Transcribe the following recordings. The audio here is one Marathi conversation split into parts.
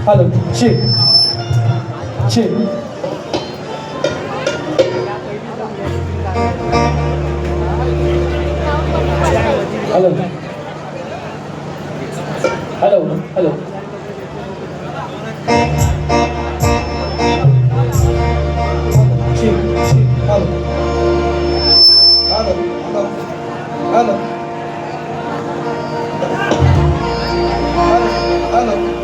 Halo, check. Check. Halo. Halo, halo. Check, check. Halo. Halo, halo. Halo. Halo.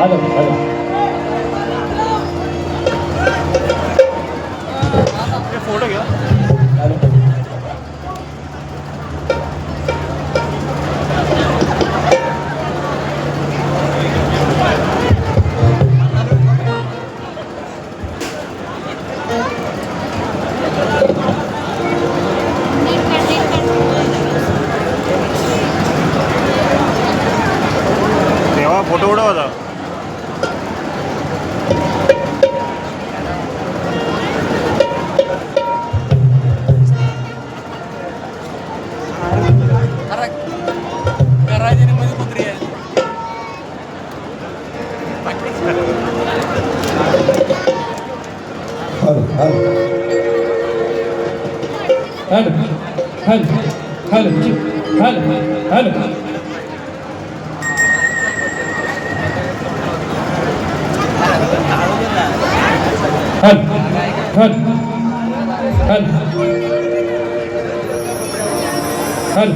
Hello hello photo घ्या. हॅलो तेव्हा फोटो उडा होता. Hello hello hello hello hello hello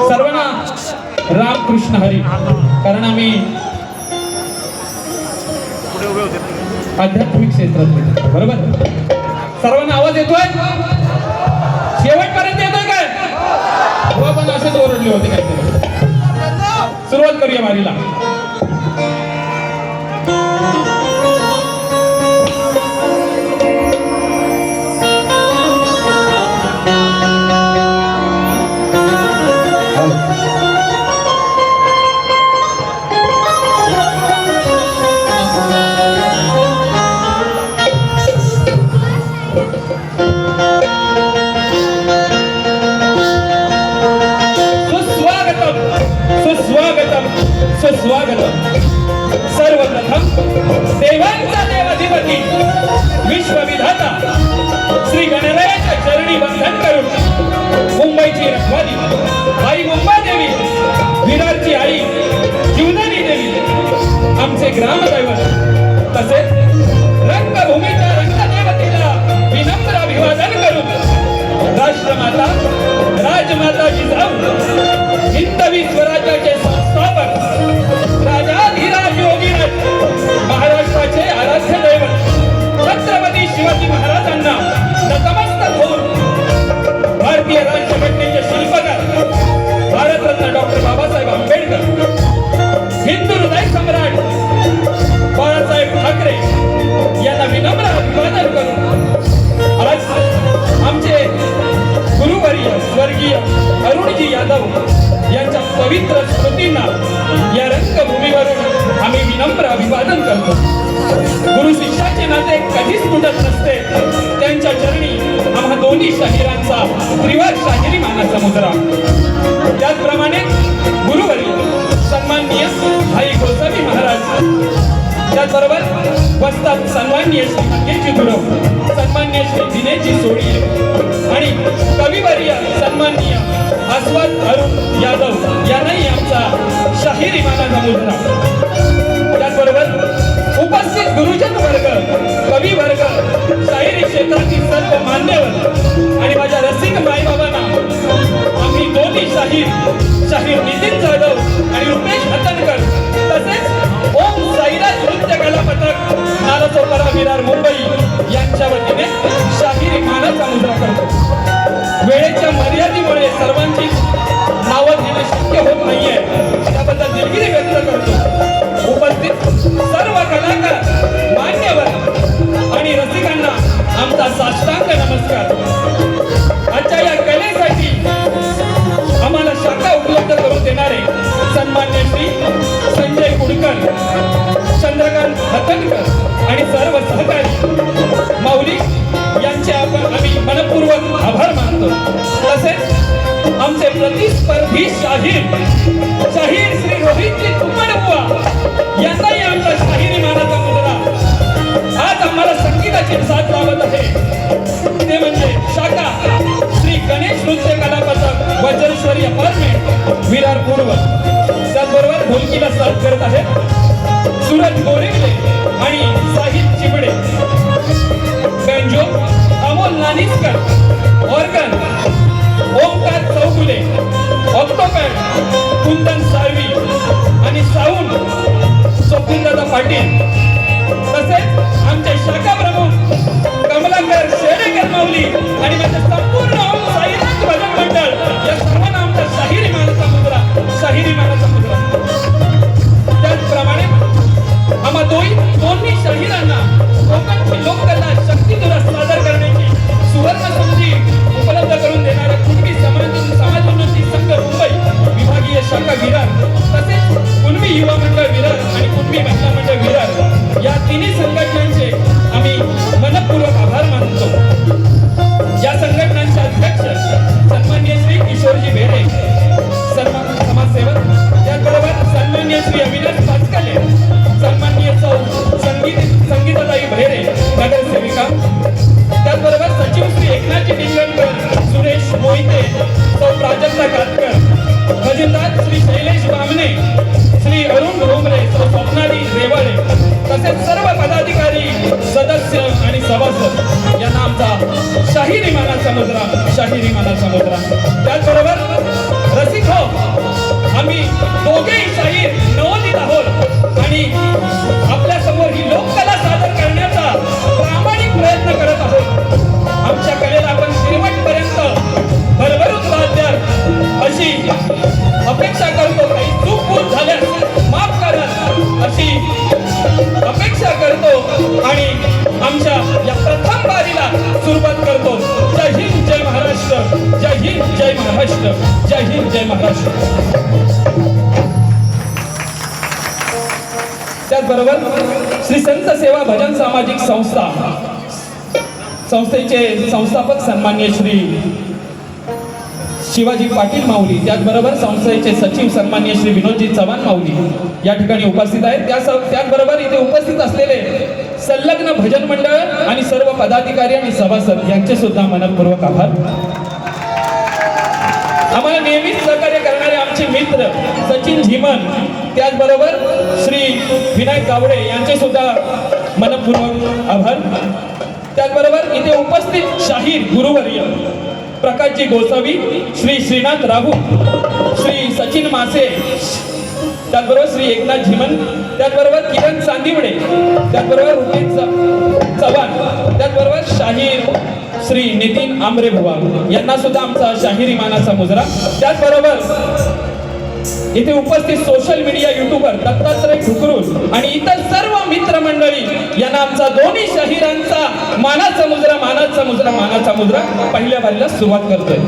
सर्वांना रामकृष्ण हरी. कारण आम्ही पुढे उभे होते. आध्यात्मिक क्षेत्रात बरोबर. सर्वांना आवाज येतोय शेवटपर्यंत येतोय काय हो पण असेच ओरडले होते काहीतरी. सुरुवात करूया वारीला. सुस्वागतम. सर्वप्रथम देवांचा देवाधिपती विश्वविधाता श्री गणरायाच्या चरणी बंधन करून मुंबईची रखवाली आई मुंबादेवी, विरारची आई जीवदानी देवी, आमचे ग्रामदैवत तसेच रंगभूमीच्या रंगदेवतेला विनम्र अभिवादन करून राष्ट्रमाता राजमाता जिजाऊ हिंदवी स्वराज्याचे संस्थापक राजाधिराज योगीराज महाराष्ट्राचे आराध्य दैवत छत्रपती शिवाजी महाराजांना नतमस्तक होऊन भारतीय राज्यघटनेचे शिल्पकार भारतरत्न डॉक्टर बाबासाहेब आंबेडकर, हिंदू हृदय सम्राट बाळासाहेब ठाकरे यांना विनम्र अभिवादन करून आज आमचे गुरुवर्य स्वर्गीय अरुणजी यादव यांच्या पवित्र स्मृतींना या रंगभूमीवरून आम्ही विनम्र अभिवादन करतो. गुरु शिष्याचे नाते कधीच तुटत नसते. त्यांच्या चरणी आम्हा दोन्ही शाहिरांचा त्रिवार शाहिरी मानाचा मुद्रा. त्याचप्रमाणे गुरुवर्य सन्माननीय भाई गोसावी महाराज, त्याचबरोबर वस्ताद सन्माननीय श्री मंगेशजी गुरव, सन्माननीय श्री दिनेशजी सोळी आणि कविवर्य सन्माननीय आस्वाद अरुण यादव यांनाही आमचा शाहिरी मानाचा मुद्रा. त्याचबरोबर उपस्थित गुरुजन वर्ग, कवी वर्ग, शाहिरी क्षेत्रातील सर्व मान्यवर आणि माझ्या रसिक माईबाबांना आम्ही दोन्ही शाहीर नितीन जाधव आणि रुपेश हतनकर तसेच ओम साईराज नृत्य कला पथक नालासोपारा विरार मुंबई यांच्या वतीने शाहिरी मानाचा मुद्रा करतो. वेळेच्या मर्यादेमुळे सर्वांची नावं घेणं शक्य होत नाहीये, त्याबद्दल दिलगिरी व्यक्त करतो. उपस्थित सर्व कलाकार, मान्यवर आणि रसिकांना आमचा साष्टांग नमस्कार. आजच्या या कलेसाठी आम्हाला शाखा उपलब्ध करून देणारे सन्मान्य श्री संजय कुडकर, चंद्रकांत हतनकर आणि सर्व सहकारी माऊली यांचे आम्ही मनपूर्वक आभार मानतो. तसेच आमचे प्रतिस्पर्धी शाहीर श्री रोहितजी तुंबडबुवा यांनाही आमचा शाहिरी मानाचा मुद्रा. आज आम्हाला संगीताची साथ लावत आहे ते म्हणजे शाखा श्री गणेश नृत्य कला पथक वज्रेश्वरी अपार्टमेंट विरार पूर्व. त्याचबरोबर ढोलकीला साथ करत आहे सूरज गोरिवले आणि Sahil Chibade. Banjo Amol Naniskar, organ Omkar Chougule, octopad Kundan Salvi आणि साऊंड स्वप्नदादा पाटील, तसेच आमचे शाखा प्रमुख कमलाकर शेडेकर माऊली आणि माझे संपूर्ण साईनाथ भजन मंडळ या सर्वांना आमचा शाहिरी मानाचा मुद्रा. त्याचप्रमाणे आम्हा दोन्ही शाहिरांना कोकणची लोककला शक्तिधुरा सादर करण्याची सुवर्ण संधी उपलब्ध करून देणाऱ्या कुणबी समाजोन्नती संघ मुंबई विभागीय शाखा विरार, तसेच कुणबी युवा मंडळ विरार आणि कुणबी महिला मंडळ विरार या तिन्ही संघटनांचे आम्ही मनपूर्वक आभार मानतो. या संघटनांचे अध्यक्ष सन्माननीय श्री किशोरजी बेरे समाजसेवक, त्याचबरोबर सन्माननीय श्री अविनाश पाचकाले, सन्माननीय संगीताताई भैरे नगरसेविका, त्याचबरोबर सचिव श्री एकनाथजी निंगणकर, सुरेश मोहिते, सौ प्राजक्ता कातकर, खजिनदार श्री शैलेश बामणे, श्री अरुण भोमरे, सौ स्वप्नाली रेवाळे, तसेच सर्व पदाधिकारी, सदस्य आणि सभासद यांना आमचा शाहिरी मानाचा मुद्रा. त्याचबरोबर रसिक हो, आम्ही दोघेही शाहीर नवोदित आहोत आणि आपल्या समोर ही लोककला सादर करण्याचा प्रामाणिक प्रयत्न करत आहोत. आमच्या कलेला आपण शेवटपर्यंत भरभरून साथ द्याल अशी अपेक्षा करतो. काही चूक झाल्यास माफ कराल अशी अपेक्षा करतो आणि आमच्या या प्रथम वारीला सुरुवात करतो. जय हिंद, जय महाराष्ट्र. जय हिंद, जय महाराष्ट्र. जय हिंद, जय महाराष्ट्र. त्याचबरोबर श्री संत सेवा भजन सामाजिक संस्थेचे संस्थापक सन्माननीय श्री शिवाजी पाटील माऊली, त्याचबरोबर संस्थेचे सचिव सन्माननीय श्री विनोदजी चव्हाण माऊली या ठिकाणी उपस्थित आहेत. त्याचबरोबर इथे उपस्थित असलेले संलग्न भजन मंडळ आणि सर्व पदाधिकारी आणि सभासद यांचे सुद्धा मनपूर्वक आभार. आम्हाला नेहमीच सहकार्य करणारे आमचे मित्र सचिन झिमन, त्याचबरोबर श्री विनायक गावडे यांचे सुद्धा मनपूर्वक आभार. त्याचबरोबर इथे उपस्थित शाहीर गुरुवर्य प्रकाशजी गोसावी, श्री श्रीनाथ राहू, श्री सचिन मासे, त्याचबरोबर श्री एकनाथ झिमन, त्याचबरोबर किरण चांदिवडे, त्याचबरोबर रुपेश चव्हाण, त्याचबरोबर शाहीर श्री नितीन आंबरे बुवा यांना सुद्धा आमचा शाहिरी मानाचा मुजरा. त्याचबरोबर इथे उपस्थित सोशल मीडिया युट्यूबर दत्तात्रय ठुकरून आणि इतर सर्व मित्रमंडळी यांना आमचा दोन्ही शाहिरांचा मानाचा मुजरा पहिल्या वारीला सुरुवात करतोय.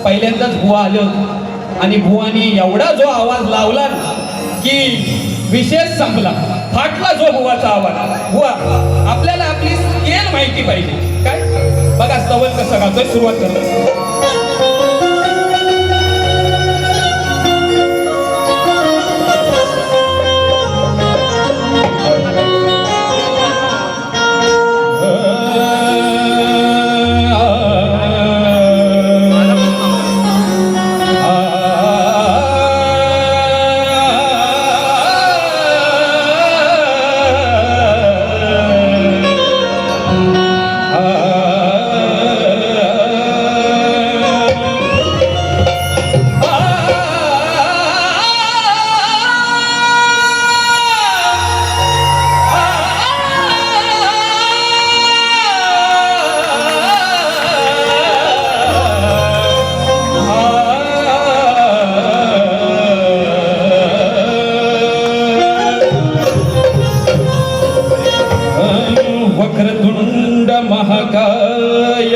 पहिल्यांदाच बुवा आले होते आणि बुवानी एवढा जो आवाज लावला की विशेष संपला, फाटला जो बुवाचा आवाज. बुवा, आपल्याला आपली स्केल माहिती पाहिजे काय. बघा सवल कसं गातोय, सुरुवात करतो. महाकाय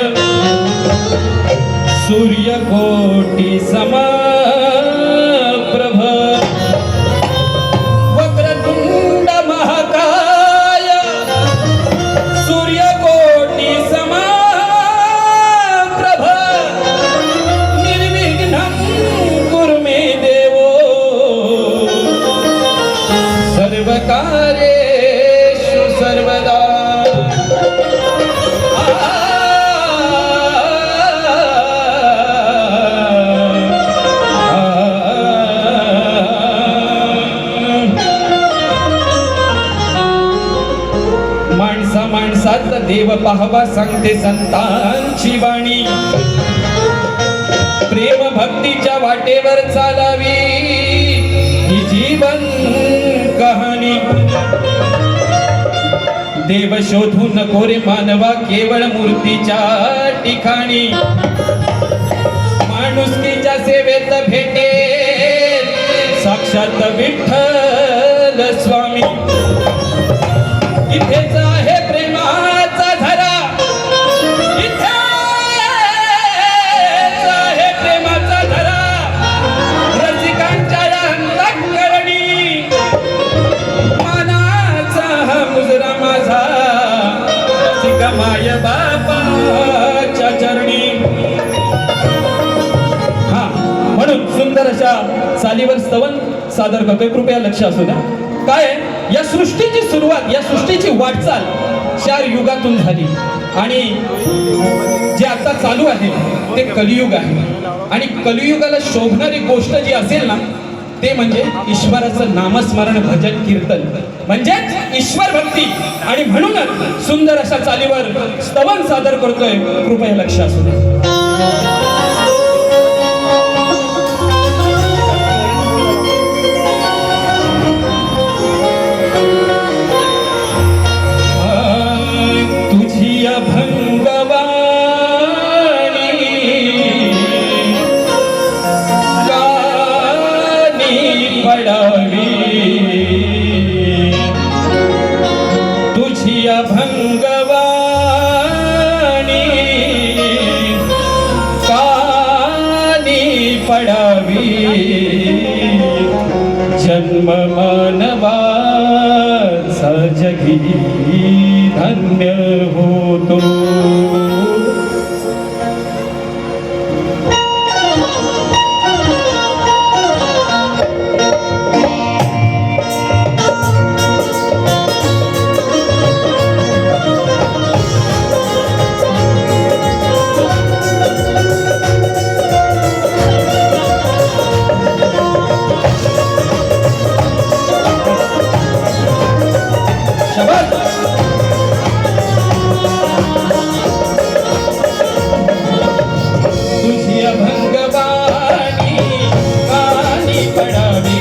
सूर्यकोटि समप्रभ वक्रतुंड महाकाय सूर्यकोटि समप्रभ निर्विघ्नं कुरु मे देवो माणसात देव पाहवा सांगते संतांची वाणी प्रेम भक्तीच्या वाटेवर चालावी ही जीवन कहाणी देव शोधू नको रे मानवा केवळ मूर्तीच्या ठिकाणी माणुसकीच्या सेवेत भेटे साक्षात विठ्ठल स्वामी इथेच आहे प्रेमाचा धरा इथेच आहे प्रेमाचा धरा रसिकांच्या या अंतःकरणी मानाचा हा मुजरा माझा रसिका माय बापाच्या चरणी हा म्हणून सुंदर अशा चालीवर स्तवन सादर करतोय कृपया लक्ष असू द्या काय आहे? या सृष्टीची सुरुवात या सृष्टीची वाटचाल 4 युगातून झाली आणि जे आता चालू आहे ते कलियुग आहे आणि कलियुगाला शोभणारी गोष्ट जी असेल ना ते म्हणजे ईश्वराचं नामस्मरण भजन कीर्तन म्हणजे ईश्वर भक्ती आणि म्हणूनच सुंदर अशा चालीवर स्तवन सादर करतोय कृपया लक्ष असू द्या तुझी अभंगवाणी गाणी पडावी तुझी अभंगवाणी गाणी पडावी जन्म मानवाचा जगी धन्य होतो तुझी अभंगवाणी गाणी पडावी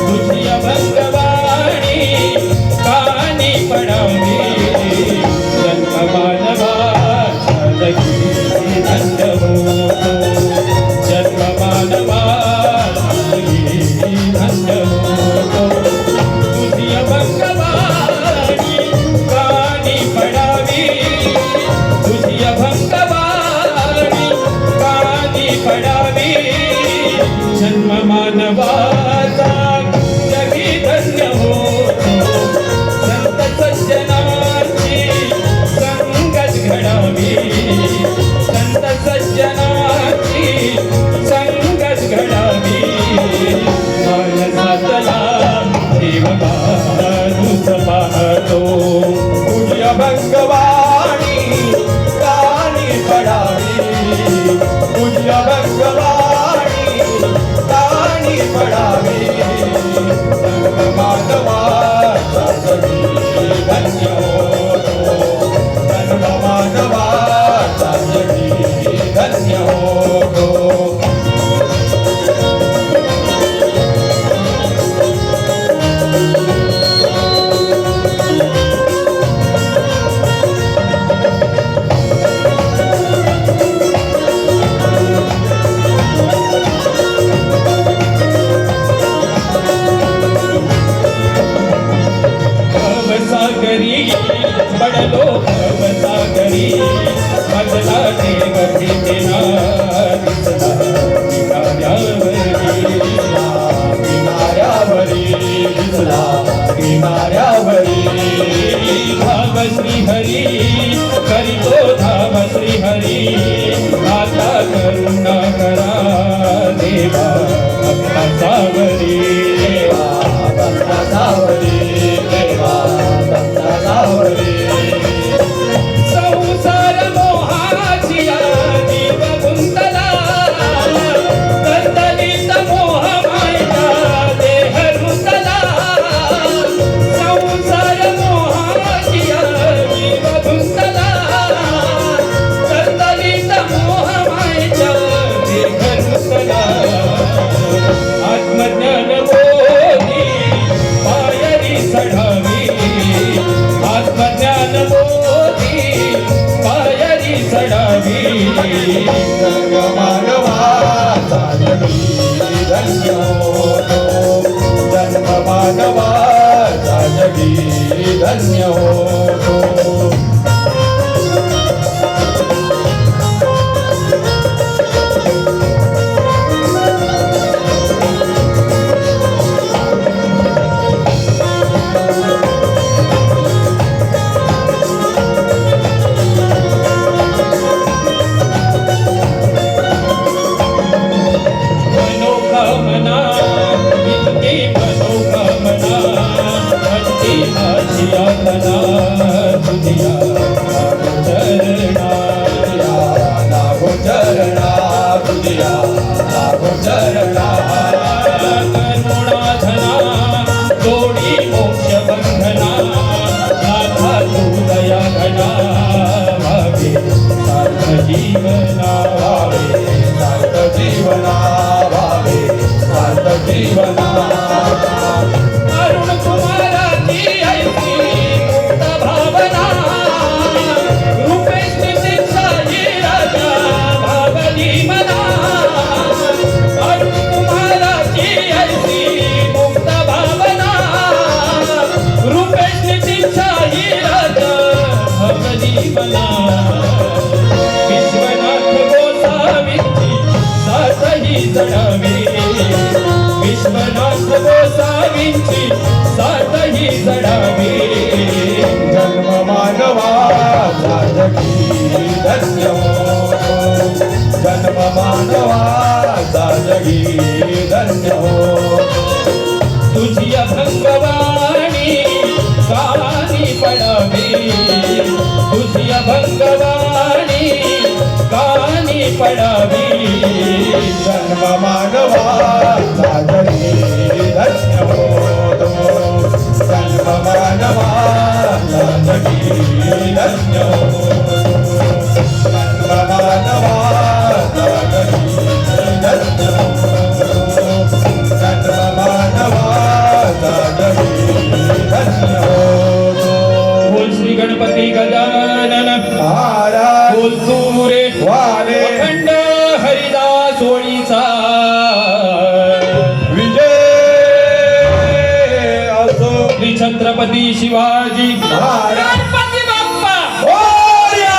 तुझी अभंगवाणी गाणी पडावी जन्म मानवाचा जगी धन्य होतो जन्म मानवाचा जगी धन्य होतो तुझी अभंगवाणी गाणी पडावी तुझी अभंगवाणी गाणी पडावी जन्म मानवाचा जगी धन्य होतो संत सज्जनांची संगत घडावी संत सज्जनांची संगत घडावी मानसातला देव माणूस पाहतो तुझी अभंगवाणी गाणी पडावी तुझी अभंगवाणी गाणी पडावी मानवाचा जगी धन्य होतो मानवाचा जगी धन्य होतो भवसागरी पडलो भवसागरी मजला देव भेटेना दिसला किनाऱ्यावरी दिसला किनाऱ्यावरी धाव श्री हरी करीतो धाव श्री हरी आता करुणा करा देवा भक्तावरी देवा भक्तावरी संसार मोहाची जीव गुंतला तंतलीत मोह मायला देह रुतला संसार मोहाची धन्य होतो. मनोकामना इतकी मनोकामना भक्ती माझी यातना तुझ्या चरणा लागो चरणा तुझ्या लागो चरणा करुणाधना जोडी मोक्ष बंधना नाथा तू दया घना भावे सार्थ जीवना भावे सार्थ जीवना भावे सार्थ जीवना अरुण कुमाराची ऐसी मुक्त भावना रूपेश नितीशाही राजा भावली मना अरुण कुमाराची ऐसी मुक्त भावना रूपेश नितीशाही राजा भावली मना विश्वनाथ गोसावींची साथही जडावी विश्वनाथ गोसावींची साथही जडावी जन्म मानवा जगी धन्य होतो. जन्म मानवा जगी धन्य होतो. तुझी अभंगवाणी गाणी पडावी तुझी अभंगवाणी गाणी पडावी जन्म मानवा जगी धन्य होतो. जन्म मानवा जगी धन्य होतो. जन्म मानवा जगी धन्य होतो. जन्म मानवा जगी धन्य होतो. बोल श्री गणपती गजानन महाराज बोल तू रे वाले अखंड हरिदास होळीचा विजय असो. श्री छत्रपती शिवाजी महाराज गणपती बाप्पा मोरया.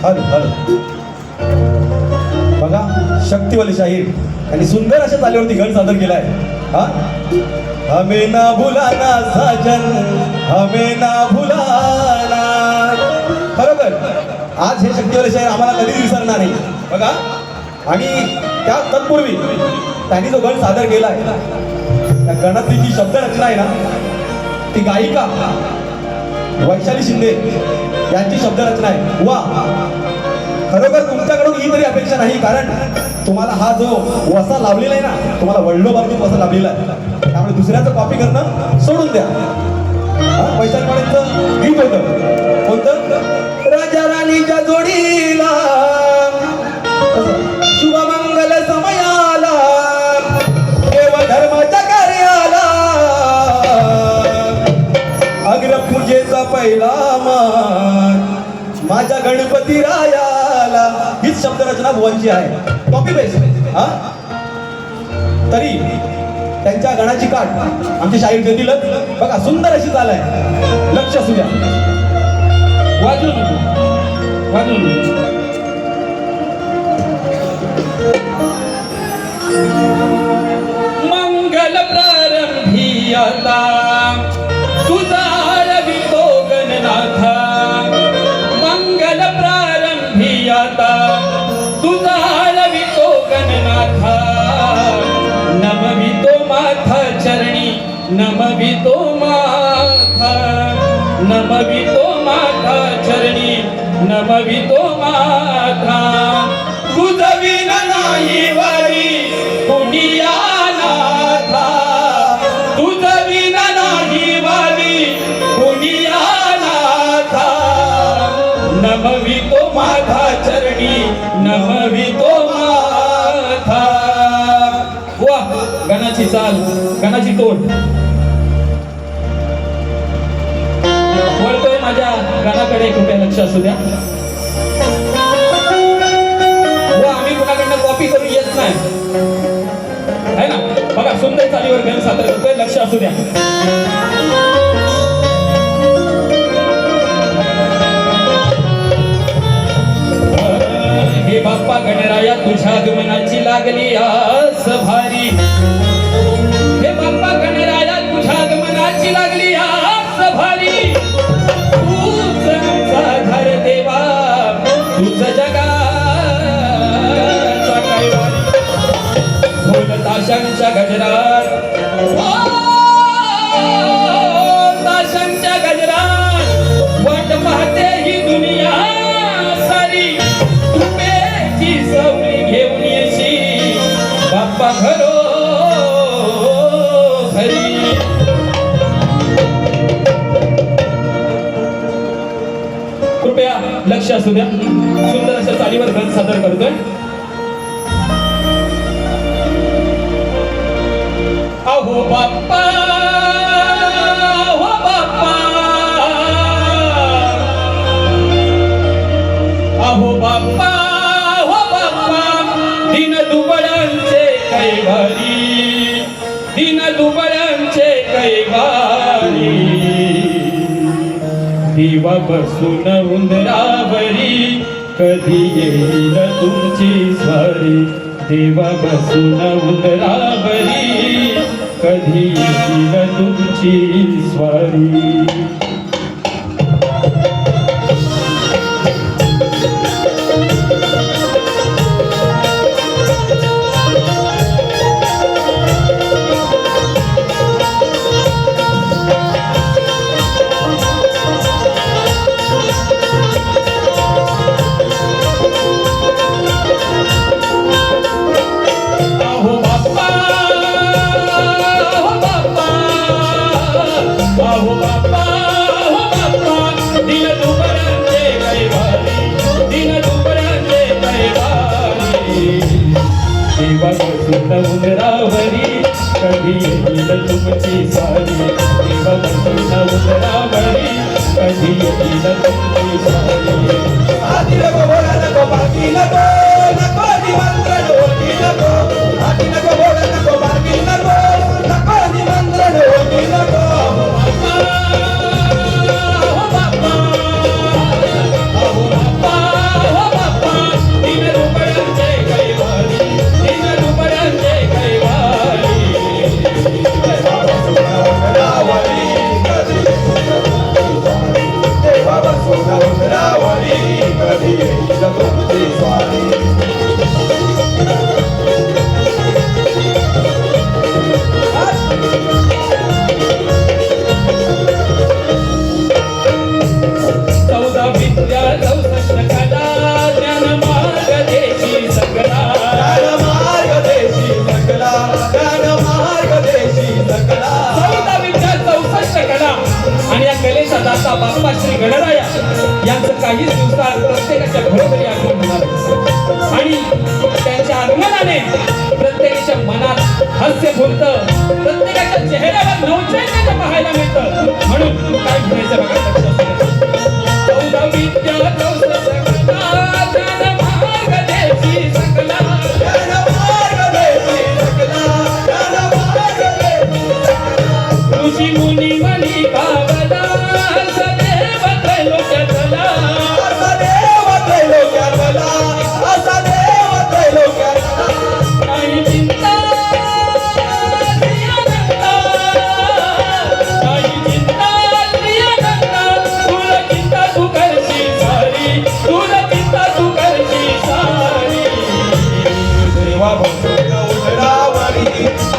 हल हल बघा शक्तिवाली शाहीर आणि सुंदर अशा तालीवरती गण सादर केलाय. हा हमें ना भुलाना साजन हमें ना भुलाना. खरोखर आज हे शक्तिवाले शाहीर आम्हाला कधीच विसरणार नाही बघा. आणि त्या तत्पूर्वी त्यांनी जो गण सादर केलाय त्या गणातली जी शब्दरचना आहे ना ती गायिका वैशाली शिंदे यांची शब्दरचना आहे. वा खरोखर तुमच्याकडून ही तरी अपेक्षा नाही, कारण तुम्हाला हा जो वसा लाभलेला आहे ना तुम्हाला वडिलोपार्जित वसा लाभलेला आहे, त्यामुळे दुसऱ्याचं कॉपी करणं सोडून द्या. वैशाली माडेंचं गीत होतं कोणतं? राजा राणीच्या जोडीला शुभमंगल समयाला देव धर्माच्या कार्याला अग्रपूजेचा पहिला मान माझ्या गणपती रायाला. हीच शब्दरचना भुवनची आहे, कॉपी पेस्ट. हा तरी त्यांच्या गणाची काठ आमचे शाहीर देतीलच. बघा सुंदर अशी चाल आहे, लक्ष असू द्या. वाजून वाजून मंगल प्रारंभी आता तुझा आळवितो गणनाथा. मंगल प्रारंभी आता तुझा आळवितो गणनाथा. नमवितो माथा चरणी नमवितो माथा. नमवितो माथा चरणी नमवितो माथा. तुझविन नाही वारी पुनिया नाथा. तुझविन नाही वारी पुनिया नाथा. नमवितो माथा चरणी नमवितो माथा. वा गणाची चाल, गणाची तोड. वळतोय माझ्या गाण्याकडे, कृपया लक्ष असू द्या. वा आम्ही कुणाकडनं कॉपी करून येत नाही है ना. बघा सुंदर चालीवर गण सादर करतोय, लक्ष असू द्या. हे बाप्पा गणराया तुझ्या आगमनाची लागली आस भारी. हे बाप्पा गणराया तुझ्या आगमनाची लागली आस भारी. तूच आमचा आधार देवा, तूच जगाचा कैवारी. ढोल ताशांच्या गजरात, ताशांच्या गजरात वाट पाहते ही दुनिया सारी. कृपेची सवली घेऊन येशी बाप्पा घरो घरी. कृपया लक्ष असू द्या. सुंदर अशा चालीवर गण सादर करतोय. अहो बाप्पा, हो बाप्पा, अहो बाप्पा, हो बाप्पा. दिन दुबळ्यांचे कैवारी, दिन दुबळ्यांचे कैवारी. दिवा बसून उंदरावरी कधी येईल तुमची स्वारी. देवा बसून उंदरावरी कधी येईल तुमची स्वारी. उंदरावरी कधी येईल तुमची सारी. देवा बसून उंदरावरी कधी येईल तुमची सारी. आधी नको बोला नको बाकी नको, नको निमंत्रण होती नको. आधी नको बोला नको बाकी नको, नको निमंत्रण होती नको. दाता बाप्पा श्री गणराया यांचं काही दिवसात प्रत्येकाच्या घरोघरी आगमन होणार. आणि त्यांच्या आगमनाने प्रत्येकाच्या मनात हास्य फुलतं, प्रत्येकाच्या चेहऱ्यावर नवचैतन्य पाहायला मिळतं. म्हणून काय म्हणायचं बघा. चौदा विद्या चौसष्ट कला ज्ञान मार्ग देशी सकला ज्ञान मार्ग देशी सकला, ज्ञान मार्ग देशी सकला. ऋषी मुनी मनी भावना सदैव त्रैलोक्यातला असा देव त्रैलोक्यातला, असा देव त्रैलोक्यातला. नाही चिंता स्त्रियांना, नाही चिंता स्त्रियांना, तुला चिंता तू करशी सारी, तुला चिंता तू करशी सारी. देवा बसून उधरावरी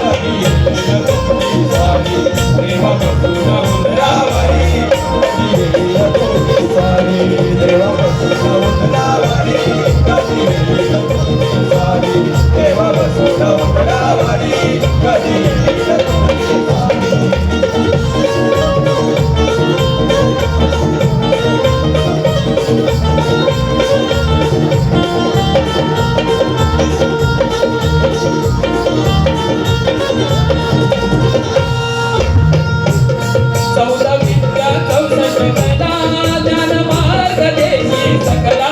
कधी येईल तुमची सारी. देवा बसून उधरावरी कधी येईल तुमची सारी. देवा बसून उधरावरी कधी येईल तुमची सारी. देवा बसून उधरावरी कधी येईल तुमची सारी. चौदा विद्या चौसष्ट कला ज्ञान मार्ग देशी सकला.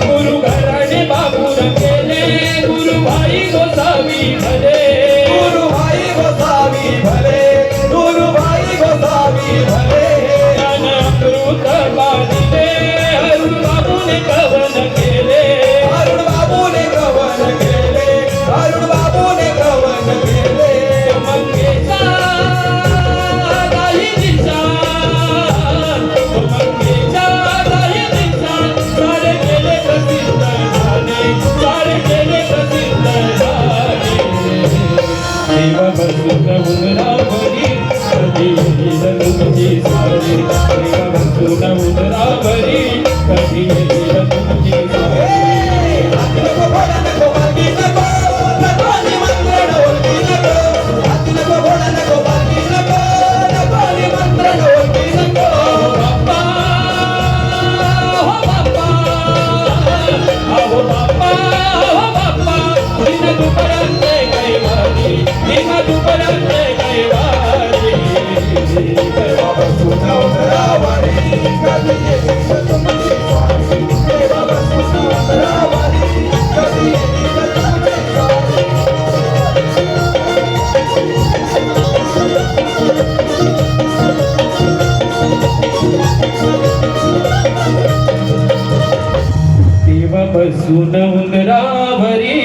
गुरु घराणे बाबूर केले गुरुभाई गोसावी भले. गुरुभाई गोसावी भले, गुरुभाई गोसावी भले. ज्ञान अमृत पाजिले अरुण बाबूने कवन केले. अरुण बाबूने कवन केले, अरुण बाबूने कवन केले. मंगेचा दाही दिशा, मंगेचा दाही दिशा, सारे केले प्रसिद्ध झाले, सारे केले प्रसिद्ध झाले. देव बसून उंदरावरी कधी येईल तुमची सारी. देव बसून उंदरावरी कधी येईल तुमची सारी. हाती नको घोडा नको बाकी नको, नको निमंत्रण ओळखी नको. हाती नको घोडा नको बाकी नको, नको निमंत्रण ओळखी नको. बाप्पा हो बाप्पा, अहो बाप्पा हो बाप्पा, दिन दुपारांचे कैवारी, दिन दुपारांचे कैवारी. देवा बसून उधरावरी कधी येईल तुमची सारी. देवा बसून उधरावरी कधी येईल तुमची सारी. देव बसून उंदरावरी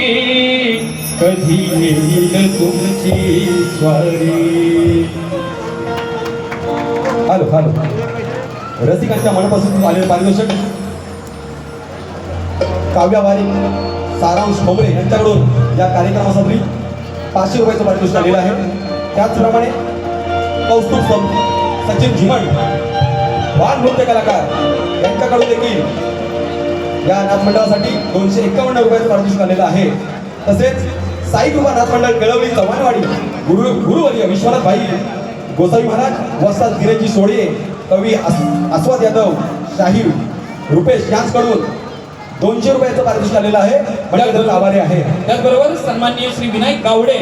कधी येईल तुमची स्वारी. हॅलो हॅलो, रसिकांच्या मनापासून आलेले पारितोषिक काव्यवारी सारांश भोमरे यांच्याकडून या कार्यक्रमासाठी 500 रुपयाचं पारितोषिक आलेलं आहे. त्याचप्रमाणे कौस्तुभ सचिन झिमण वान नृत्य कलाकार यांच्याकडून देखील या नाथ मंडळासाठी 251 रुपयाचं पारितोषिक आलेलं आहे. तसेच साई कृपा नाथ मंडळ केळवली चव्हाणवाडी गुरुवर्य विश्वनाथ भाई गोसावी महाराज, वस्ताद धीरजी सोडे, कवी आस्वाद यादव, शाहीर रुपेश यांच्याकडून 200 रुपयाचं पारितोषिक आलेलं आहे. मंडळ आभारी आहे. त्याचबरोबर सन्माननीय श्री विनायक गावडे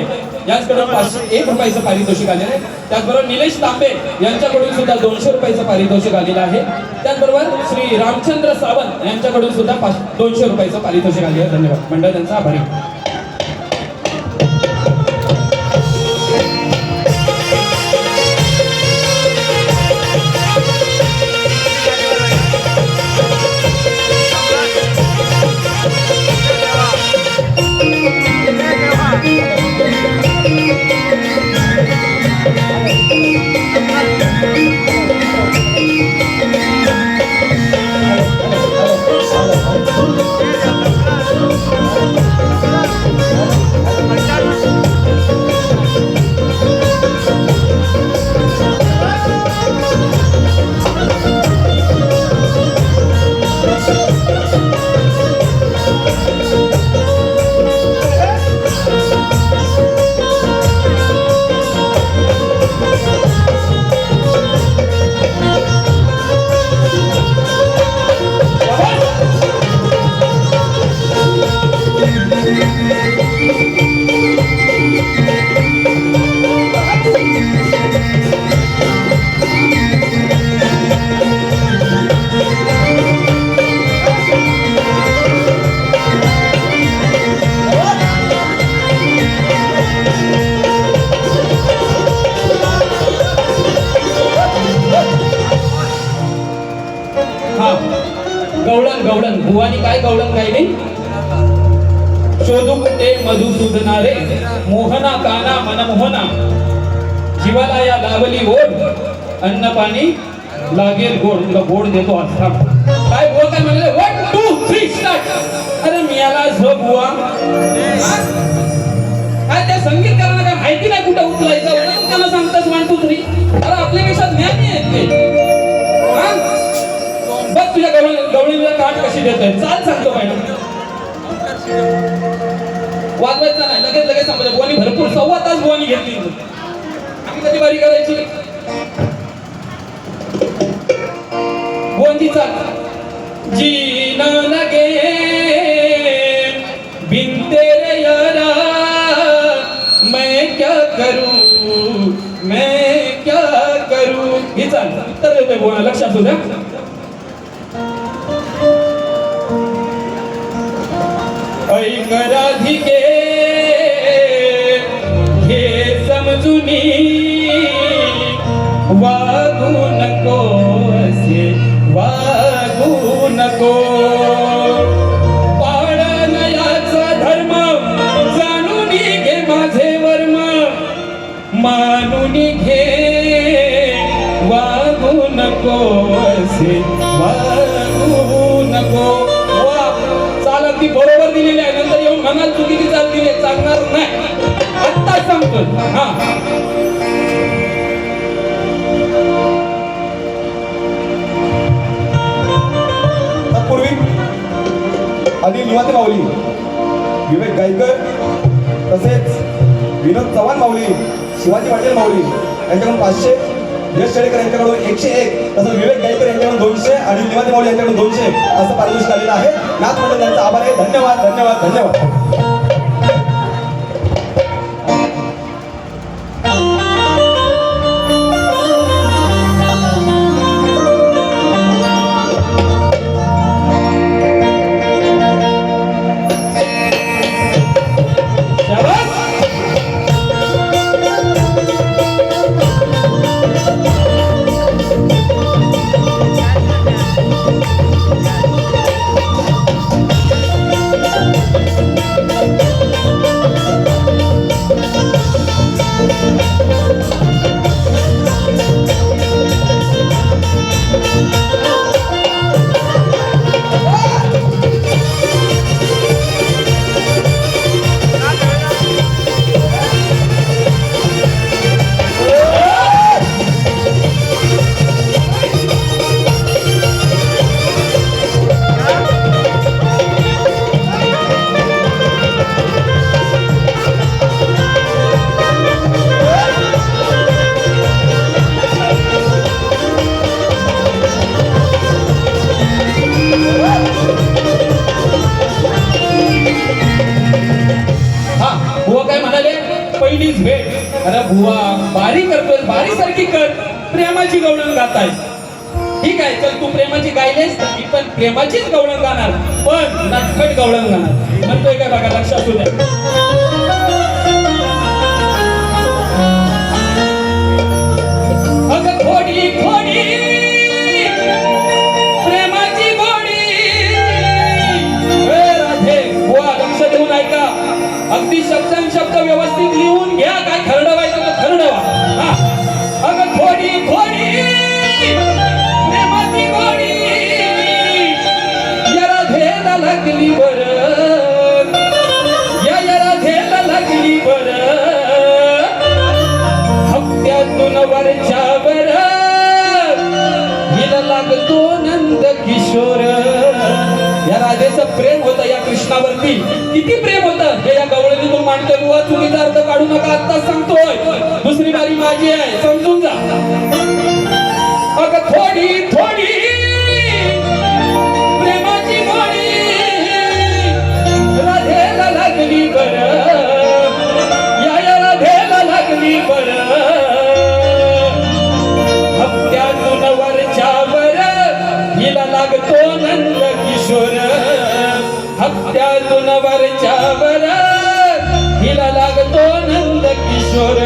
यांच्याकडून 501 रुपयाचं पारितोषिक आलेलं आहे. त्याचबरोबर निलेश तांबे यांच्याकडून सुद्धा 200 रुपयाचं पारितोषिक आलेलं आहे. त्याचबरोबर श्री रामचंद्र सावंत यांच्याकडून सुद्धा 200 रुपयाचं पारितोषिक आलेलं आहे. धन्यवाद. मंडळ त्यांचा आभारी. Hello, hello, hello. गवळण गवळण बुवानी काय गवळण काय नाही शोधू कुठे मधुसूदनारे मोहना काना मनमोहना जीवाला या लावली ओढ अन्न पाणी लागेल गोड तुला गोड देतो असता काय बुवा काय म्हणले 1 2 3 स्टार्ट अरे मियाला झ बुवा काय त्या संगीतकारांना काय माहिती नाही कुठं उचलायचं म्हणून त्यांना सांगताच 1 2 3 अरे आपल्यापेक्षा ज्ञानी आहेत ते हा? बघ तुझ्या गवळीला काट कशी देतोय चाल सांगतो मॅडम वाजवायचं नाही लगेच लगेच सांगायचं बुवानी भरपूर 1.25 तास बुवानी घेतली आम्ही कधी बारी करायची बुवांची चाल जीना लगे बिन तेरे यारा मैं क्या करूं ही चाल उत्तर देतोय बुवा लक्षात ठेवू द्या ऐक राधिके हे समजुनी वागू नको असे वागू नको पाळण्याचा धर्म जाणून घे माझे वर्म मानून घे वागू नको असे वागू नको चाल अगदी बरोबर दिलेली आहे नंतर येऊन म्हणाल चुकीची चाल दिली चालणार नाही आत्ता सांगतो हा तत्पूर्वी अनिल निवाते माऊली विवेक गायकर तसेच विनोद चव्हाण माऊली शिवाजी पाटील माऊली यांच्याकडून 500 यश शेळेकर यांच्याकडून 101 तसंच विवेक गायकर यांच्याकडून 200 आणि निवाते माऊली यांच्याकडून 200 असं पारितोषिक आलेलं आहे नाथ मंडळ यांचा आभार आहे धन्यवाद धन्यवाद धन्यवाद पहिलीच भेट अरे बुवा बारी करतोय बारी सारखी कर प्रेमाची गवळण गाताय ठीक आहे चल तू प्रेमाची गायलेस मी पण प्रेमाचीच गवळण गाणार पण नटखट गवळण गाणार म्हणतोय काय बघा लक्षात असू द्या अगं खोडी खोडी प्रेमाची गोडी राधे बुवा लक्ष देऊन ऐका अगदी शब्दां शब्द व्यवस्थित लिहून घ्या काय खरडवायचं तर खरडवा हा अगं खोडी खोडी प्रेमाची गोडी या राधेला लागली बर या राधेला लागली बर हप्त्यातून वरच्यावर हिला लागतो नंद किशोर या राधेचं प्रेम होतं या कृष्णावरती किती प्रेम होतं हे या गवळणी तो मांडतोय बुवा चुकीचा अर्थ काढू नका आत्ताच सांगतोय दुसरी बारी माझी आहे समजून जा अगं थोडी थोडी प्रेमाची गोडी राधेला लागली बर या राधेला लागली बर हप्त्यातून वरच्यावर हिला लागतो नंद किशोर हप्त्यातून वरच्यावर हिला लागतो नंद किशोर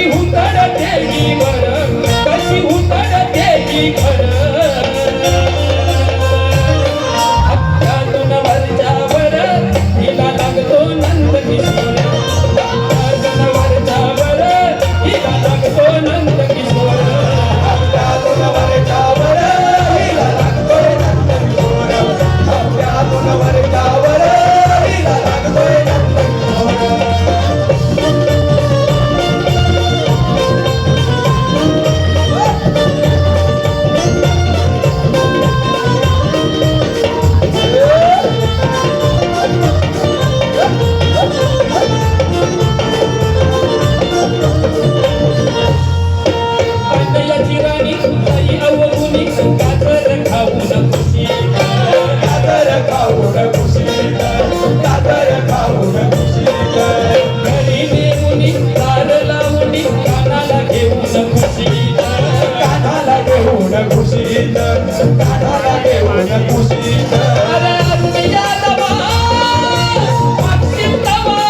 कशी उतरते ही वर, कशी उतरते ही घर. हप्त्यातून वरच्यावर हिला लागतो नंद किशोर. हप्त्यातून वरच्यावर हिला लागतो नंद किशोर. हप्त्यातून वरच्यावर हिला लागतोय नंदकिशोर. हप्त्यातून वरच्यावर हिला लागतोय नंदकिशोर. कन्हैयाची राणी बाई अवगुणी कातर खाऊन खुशी. कातर खाऊन खुशीत, कातर खाऊन खुशीत. घरी नेऊनी तार लावणी कानाला घेऊन खुशी. कानाला घेऊन खुशीत, कानाला घेऊन खुशीत. अरे अरुणिया दवा मागशील दवा,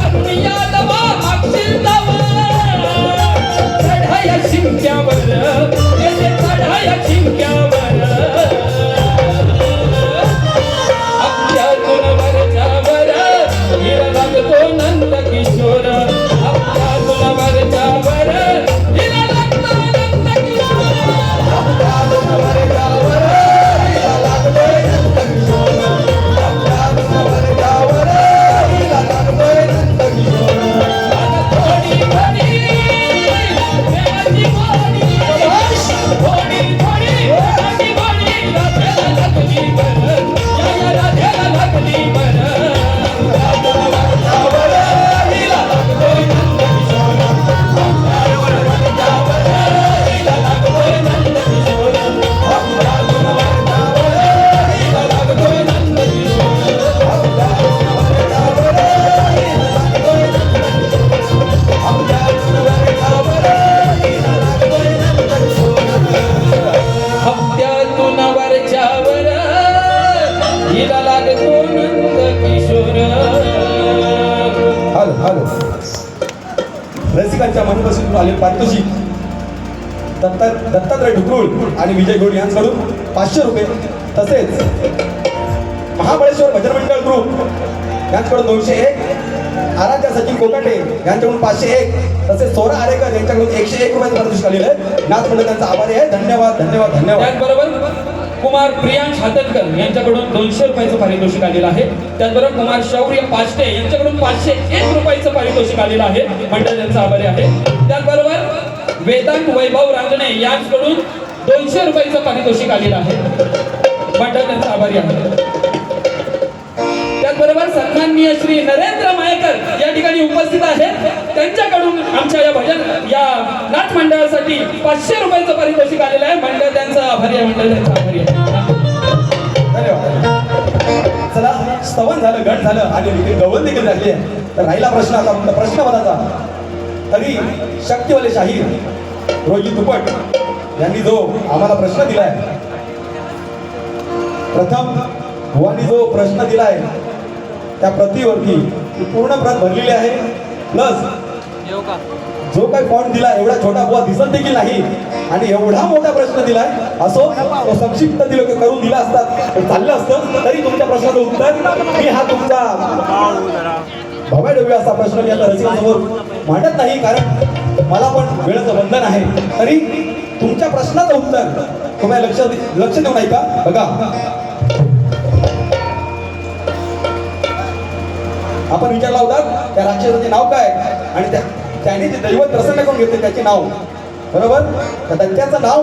अरुणिया दवा मागशील दवा. चढाया शिंक्यावर त्याचे चढाया शिंक्यावर. हप्त्यातून वरच्यावर हिला लागतो नंद किशोर. हप्त्यातून वरच्यावर हिला लागतो नंद किशोर. हप्त्यातून वरच्यावर हिला लागतोय नंदकिशोर. हप्त्यातून वरच्यावर हिला लागतोय नंदकिशोर. थोडी थोडी प्रेमाची गोडी, थोडी थोडी प्रेमाची गोडी राधाला लागली बरं, या राधाला लागली बरं. हप्त्यातून वरच्यावर हिला लागतोय नंदकिशोर. हप्त्यातून वरच्यावर हिला लागतोय नंदकिशोर. हप्त्यातून वरच्यावर हिला लागतोय नंदकिशोर. हप्त्यातून वरच्यावर हिला लागतोय नंदकिशोर. हप्त्यातून वरच्यावर हिला लागतोय नंदकिशोर. हप्त्यातून वरच्यावर हिला लागतो नंद किशोर. हॅलो हॅलो रसिकांच्या मनपसंत आले पारितोषिक दत्तात्रय ढुकरूळ आणि विजय गोड यांच्याकडून 500 रुपये, तसेच महाबळेश्वर भजन मंडळ ग्रुप यांच्याकडून 201, आराध्या सचिन कोकाटे यांच्याकडून 501, तसेच सोरा आरेकर यांच्याकडून 101 रुपयाचं पारितोषिक आलेलं आहे. नाथ मंडळ त्यांचा आभारी आहे. धन्यवाद धन्यवाद धन्यवाद. त्याचबरोबर कुमार प्रियांश हातनकर यांच्याकडून 200 रुपयाचं पारितोषिक आलेलं आहे. त्याचबरोबर कुमार शौर्य पाष्टे यांच्याकडून 501 रुपयाचं पारितोषिक आलेलं आहे. मंडळ त्यांचा आभारी आहे. त्याचबरोबर वेदांत वैभव रांजणे यांच्याकडून 200 रुपयाचं पारितोषिक आलेलं आहे. मंडळ त्यांचा आभारी आहे. त्याचबरोबर सन्माननीय श्री नरेंद्र मायेकर या ठिकाणी उपस्थित आहेत. त्यांच्याकडून आमच्या या भजन या नाथ मंडळासाठी 500 रुपयाचं पारितोषिक आलेलं आहे. मंडळ त्यांचा आभारी आहे. मंडळ त्यांचा आभारी आहे. धन्यवाद. चला स्तवन झालं, गट झालं आणि गवल देखील झाली आहे. तर राहिला प्रश्न आता फक्त प्रश्नपदाचा. तरी शक्तिवाले शाहीर रोजी दुपट यांनी जो आम्हाला प्रश्न दिलाय, प्रथम बुवांनी जो प्रश्न दिलाय त्या प्रतिवरती पूर्ण प्रत भरलेली आहे. प्लस जो काही फॉन्ट दिला एवढा छोटा बुवा दिसत देखील नाही आणि एवढा मोठा प्रश्न दिलाय. असो तो संक्षिप्त करून दिला असतात तर चाललं असतं. तरी तुमच्या प्रश्नाचं उत्तर मी हा तुमचा भव्याढव्य असा प्रश्न मी आता रसिकांसमोर मांडत नाही, कारण मला पण वेळेचं बंधन आहे. तरी तुमच्या प्रश्नाचं उत्तर तुम्ही लक्ष देऊ नाही का? बघा, आपण विचारला होता त्या राक्षसाचे नाव काय आणि त्याने जे दैवत प्रसन्न करून घेतले त्याचे नाव, बरोबर? तर दत्त्याचं नाव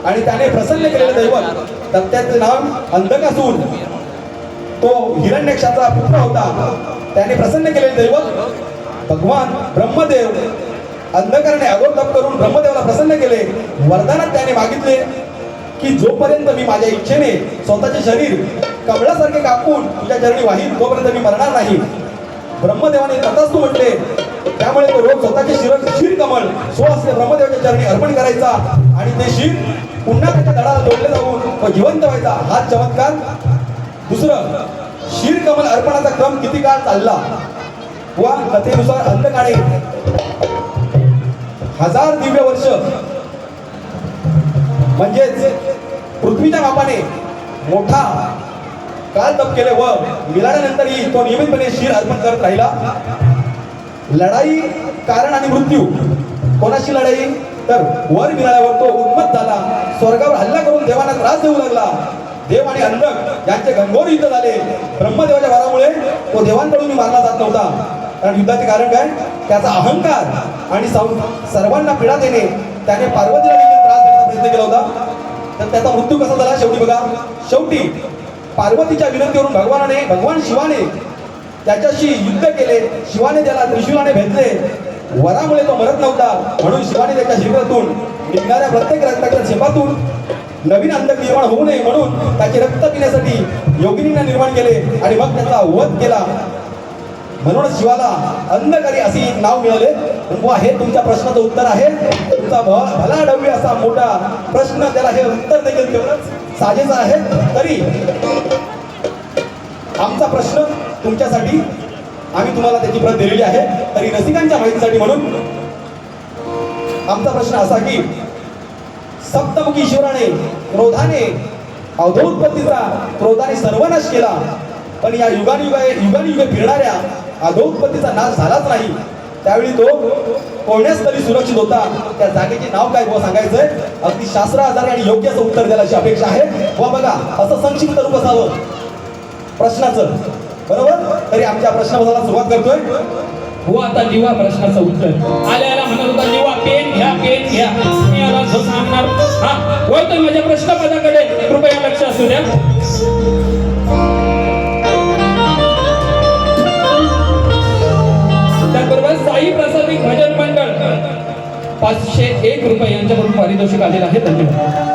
आणि त्याने प्रसन्न केलेलं दैवत, दत्त्याचं नाव अंधकासूर, तो हिरण्यक्षाचा पुत्र होता. त्याने प्रसन्न केलेले दैवत भगवान ब्रह्मदेव. अंधकाराने अघोर तप करून ब्रह्मदेवाला प्रसन्न केले. वरदानात त्याने मागितले की जोपर्यंत मी माझ्या इच्छेने स्वतःचे शरीर कमळासारखे कापून तुझ्या चरणी वाहीन तोपर्यंत मी मरणार नाही. ब्रह्मदेवाने तथास्तु म्हटले. त्यामुळे तो रोज स्वतःचे शिर कमळ असले ब्रह्मदेवाच्या चरणी अर्पण करायचा आणि ते शिर पुन्हा त्याच्या दडाला जोडले जाऊन तो जिवंत व्हायचा. हा चमत्कार. दुसरं, शिर कमल अर्पणाचा क्रम किती काळ चालला वा कथेनुसार अंधकाळे 1000 दिव्य वर्ष म्हणजेच पृथ्वीच्या मापाने मोठा काल तप केले व मिळाल्यानंतरही तो नियमितपणे शीर अर्पण करत राहिला. लढाई कारण आणि मृत्यू. कोणाशी लढाई? तर वर मिळाल्यावर तो उन्मत्त झाला, स्वर्गावर हल्ला करून देवांना त्रास देऊ लागला. देव आणि अंधक यांचे घनघोर युद्ध झाले. ब्रह्मदेवाच्या वरामुळे तो देवांकडून मारला जात नव्हता. कारण युद्धाचे कारण काय? त्याचा अहंकार आणि सर्वांना पीडा देणे. त्याने पार्वतीला देखील त्रास देण्याचा प्रयत्न केला होता. तर त्याचा मृत्यू कसा झाला शेवटी बघा. शेवटी पार्वतीच्या विनंतीवरून भगवान शिवाने त्याच्याशी युद्ध केले. शिवाने त्याला त्रिशूलाने भेटले. वरामुळे तो मरत नव्हता म्हणून शिवाने त्याच्या शरीरातून निघणाऱ्या प्रत्येक रक्ताच्या झेपातून नवीन अंधक निर्माण होऊ नये म्हणून त्याचे रक्त पिण्यासाठी योगिनींना निर्माण केले आणि मग त्याचा वध केला. म्हणूनच शिवाला अंधकारी असे नाव मिळाले. हे तुमच्या प्रश्नाचं उत्तर आहे. तुमचा भलाढव्य असा मोठा प्रश्न, त्याला हे उत्तर देखील तेवढंच साजेचं आहे. तरी आमचा प्रश्न तुमच्यासाठी आम्ही तुम्हाला त्याची प्रत दिलेली आहे. तरी रसिकांच्या माहितीसाठी म्हणून आमचा प्रश्न असा की सप्तमुखी ईश्वराने क्रोधाने अधोत्पत्तीचा क्रोधाने सर्वनाश केला, पण या युगानुयुगे फिरणाऱ्या अधोत्पत्तीचा नाश झालाच नाही. त्यावेळी तो कोण्यास्थळी सुरक्षित होता. त्या जागेचे नाव काय बुवा सांगायचंय. अगदी शास्त्राधारे आणि योग्य असं उत्तर द्यायला अशी अपेक्षा आहे. बुवा बघा, असं संक्षिप्त रूप असावं प्रश्नाचं, बरोबर. तरी आमच्या प्रश्नाला सुरुवात करतोय. हो आता लिवा प्रश्नाचं उत्तर. आल्याला म्हणत होता लिवा, पेन घ्या पेन घ्या. मी आला जो सांगणार. हा वळतोय माझ्या प्रश्नपदाकडे, कृपया लक्ष असू द्या. त्याचबरोबर साई प्रसादिक भजन मंडळ 501 रुपये यांच्याकडून पारितोषिक आलेलं आहे. धन्यवाद.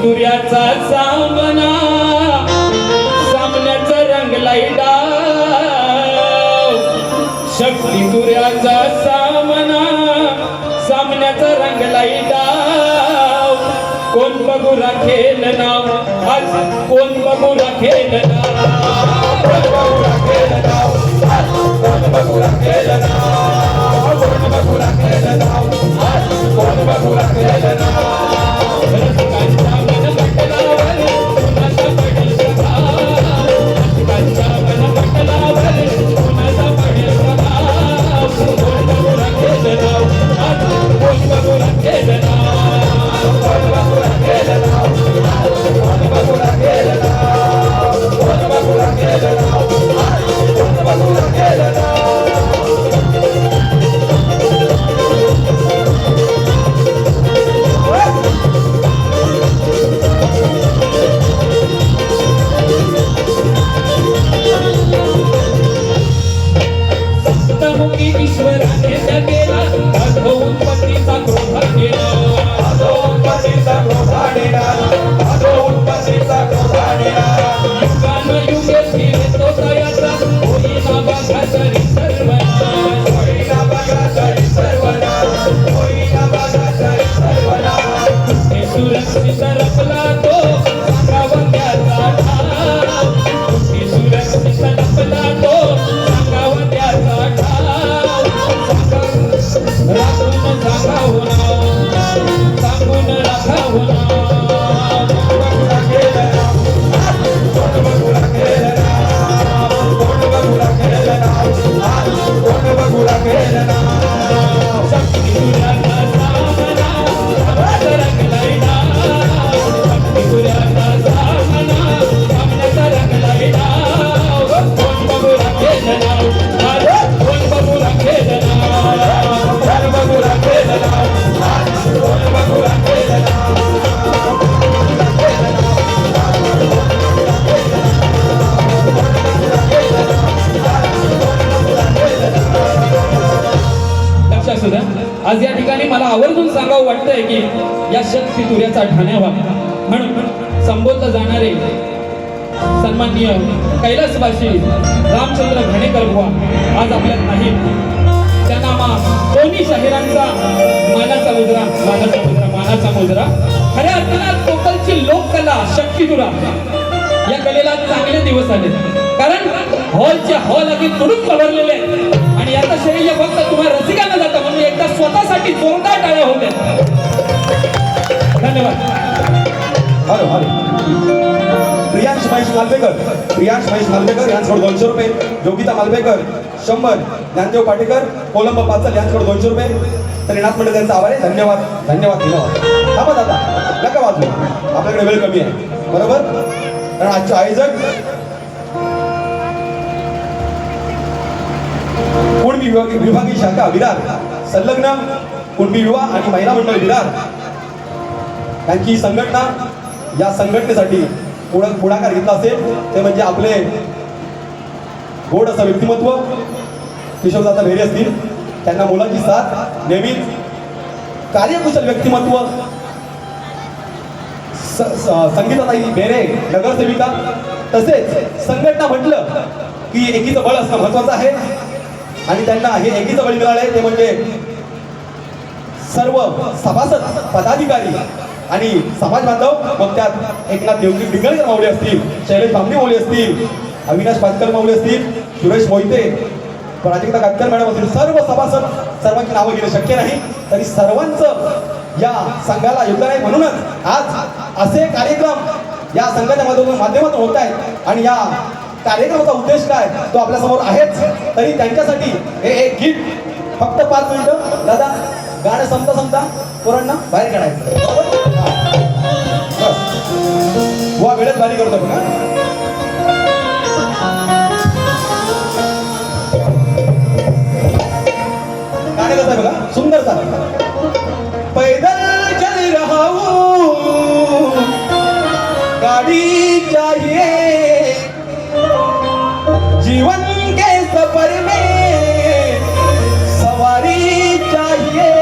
तुर्याचा सामना सामन्याचा रंगलाई डाव. शक्ती तुर्याचा सामना सामन्याचा रंगलाई डाव. कोण बघू राखेल नाव आज, कोण बघू राखेल नाव, कोण बघू राखेल नाव आज, कोण बघू राखेल नाव, कोण बघू राखेल नाव आज, कोण बघू राखेल नाव. ईश्वराने जगेला अधोत्पत्तीचा क्रोध केला, अधोत्पत्तीचा क्रोध केला, अधोत्पत्तीचा क्रोध केला. युगानुयुगे फिरतो तयाचा, होईना बघा तरी सर्वनाश, होईना बघा तरी सर्वनाश, होईना बघा तरी सर्वनाश. हे सुरक्षित लपला तो सांगावा त्याचा ठाव, हे सुरक्षित लपला तो सांगावा त्याचा ठाव. राखून सांगावं नाव, सांगून राखावं नाव. कोण बघू राखेल नाव, कोण बघू राखेल नाव, कोण बघू राखेल नाव, कोण बघू राखेल नाव. शक्ती तुर्याचा सामना सामन्याचा रंगलाई डाव, शक्ती तुर्याचा सामना सामन्याचा रंगलाई डाव. कोण बघू राखेल नाव, कोण बघू राखेल नाव, कोण बघू राखेल नाव, कोण बघू राखेल नाव. लक्षात असू द्या, आज या ठिकाणी मला आवर्जून सांगावं वाटतंय की या शक्ती तुर्याचा ठाण्यावा म्हणून संबोधलं जाणारे सन्माननीय कैलासवासी रामचंद्र घाणेकर बुवा आज आपल्यात नाहीत. त्यांना मामा दोन्ही शाहिरांचा मानाचा मुजरा मानाचा मुजरा खऱ्या अर्थात कोकणची लोककला शक्तिदुरा या कलेला चांगले दिवस आले कारण हॉलच्या हॉल अगदी तुडूंब भरलेले आहेत. आणि याचा श्रेय फक्त तुम्हाला रसिकांना जातं म्हणून एकदा स्वतःसाठी जोरदार टाळ्या होते. धन्यवाद. हॅलो प्रियांश महेश मालपेकर यांच्याकडे 200 रुपये, योगिता मालपेकर 100, ज्ञानदेव पाटेकर कोलंब पाचल यांच्याकडे 200 रुपये. तर नाथ मंडळ त्यांचा आभार आहे. धन्यवाद. थांबा दादा, नका वाजू, आपल्याकडे वेळ कमी आहे बरोबर. कारण आजचे आयोजक कुणबी विभागीय शाखा विरार संलग्न कुणबी विवाह आणि महिला मंडळ विरार यांची संघटना, या संघटनेसाठी पुढाकार घेतला असेल ते म्हणजे आपले गोड असं व्यक्तिमत्व किशोरदादा भेरे असतील. त्यांना मुलांची साथ, नेहमीच कार्यकुशल व्यक्तिमत्व संगीताताई भेरे नगरसेविका. तसेच संघटना म्हटलं की एकीचं बळ असणं महत्वाचं आहे आणि त्यांना हे एकीचं बळ मिळालंय ते म्हणजे सर्व सभासद पदाधिकारी आणि समाज बांधव. मग त्यात एकनाथ डिंगळकर माऊली असतील, शैलेश बामणी माऊली असतील, अविनाश पाटकर माऊली असतील, सुरेश मोहिते, प्राजक्ता कातकर मॅडम असतील, सर्व सभासद, सर्वांची नावं घेणं शक्य नाही. तरी सर्वांचं या संघाला योगदान आहे. म्हणूनच आज असे कार्यक्रम या संघाच्या माध्यमातून होत आहेत आणि या कार्यक्रमाचा उद्देश काय तो आपल्या समोर आहेच. तरी त्यांच्यासाठी हे एक गीत फक्त 5 मिनिटं दादा, गाणं संपता पोरांना बाहेर काढायचं बस. बुवा वेळेत बारी करतो बघा. गाणे कसं आहे बघा, सुंदर चालेल. पैदल चल रहा हूँ, गाड़ी चाहिए, जीवन के सफर में सवारी चाहिए.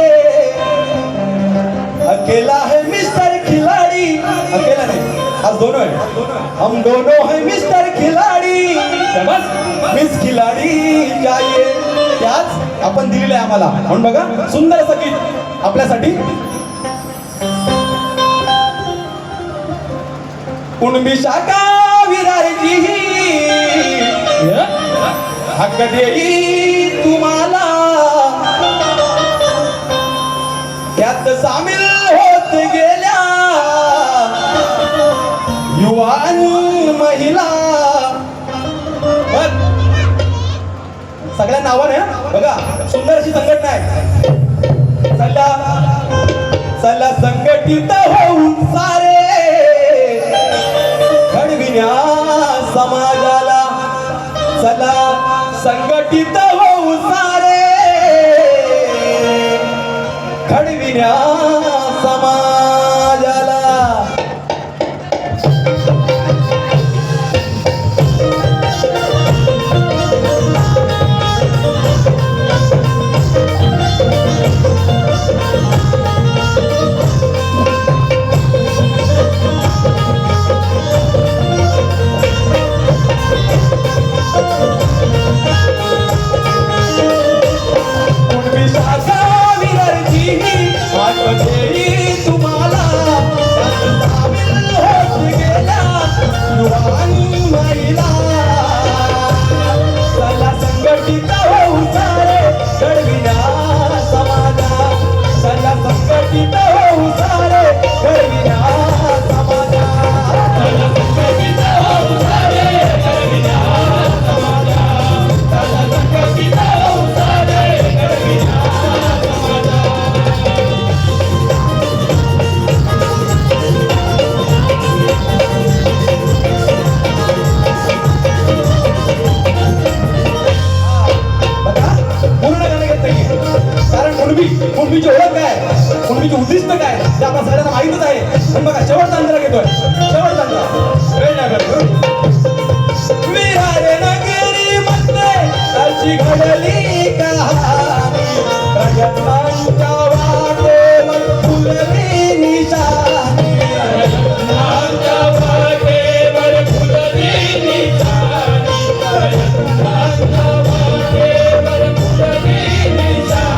अकेला है मिस्टर खिलाड़ी, अकेला नहीं, आज दोनों है, हम दोनों है मिस्टर खिलाड़ी, बस मिस खिलाड़ी चाहिए. त्याच आपण दिलेलं आहे आम्हाला. म्हणून बघा सुंदर असं गीत आपल्यासाठी. कुणबी शाखा विरारची हक्क देई तुम्हाला, त्यात सामील होत गेल्या युवा आणि महिला. सगळ्या नावाने बघा सुंदर अशी संघटना आहे. चला संघटित होऊन सारे घडविण्या समाजाला, चला संघटित होऊन सारे घडविण्या समाजाला. कुणबीची ओळख काय, कुणबीचे उद्दिष्ट काय ते आपल्या सगळ्यांना माहितच आहे. पण बघा शेवटचा अंतरा घेतोय, शेवटचा अंतरा वेळ नाही भेटतो. विहार नगरी मध्ये अशी घडली कहाणी, प्रयत्नांच्या वाटेवर फुलली निशाणी, प्रयत्नांच्या वाटेवर फुलली निशाणी, प्रयत्नांच्या वाटेवर फुलली निशाणी.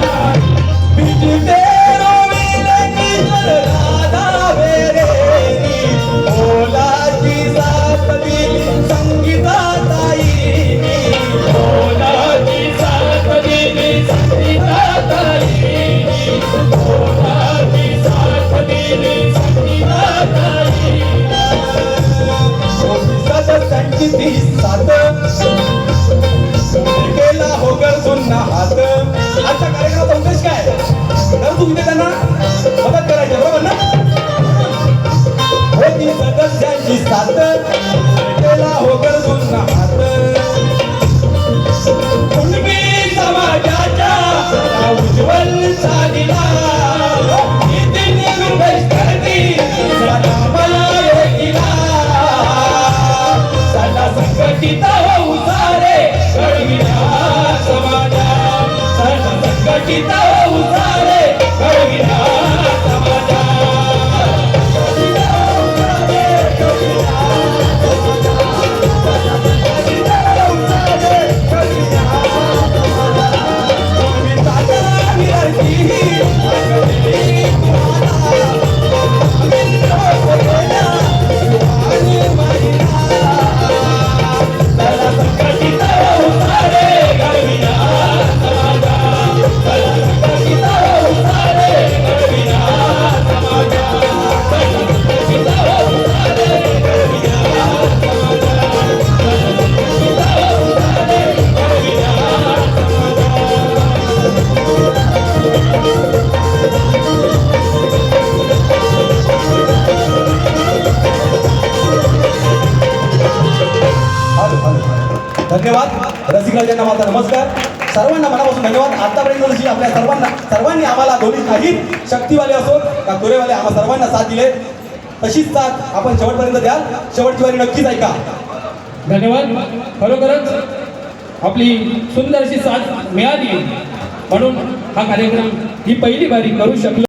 संकटित उतारे घडविला समाजा धन्यवाद रसिकराजांना माझा नमस्कार. सर्वांना मनापासून धन्यवाद. आतापर्यंत जशी आपल्या सर्वांनी आम्हाला दोन्ही काही शक्तीवाले असो का कुरेवाले आम्हा सर्वांना साथ दिले तशीच साथ आपण शेवटपर्यंत द्याल. शेवटची वारी नक्कीच ऐका. धन्यवाद. खरोखरच आपली सुंदर अशी साथ मिळाली म्हणून हा कार्यक्रम ही पहिली वारी करू शकलो.